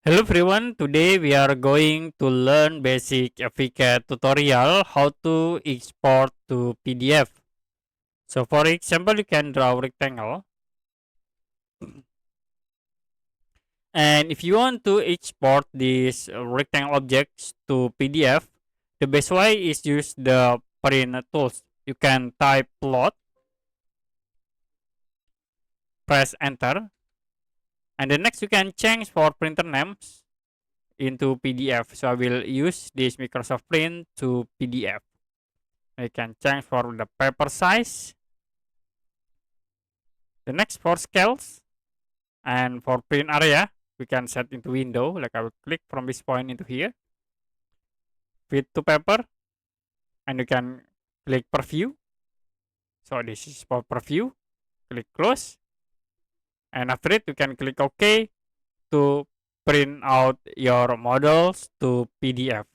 Hello everyone, today we are going to learn basic AviCAD tutorial how to export to PDF. So for example, you can draw a rectangle, and if you want to export these rectangle objects to PDF, the best way is use the print tools. You can type plot, press enter, and the next you can change for printer names into PDF. So I will use this Microsoft Print to PDF. I can change for the paper size. The next for scales and for print area, we can set into window. Like I will click from this point into here, fit to paper, and you can click preview. So this is for preview. Click close, and after it you can click OK to print out your models to PDF.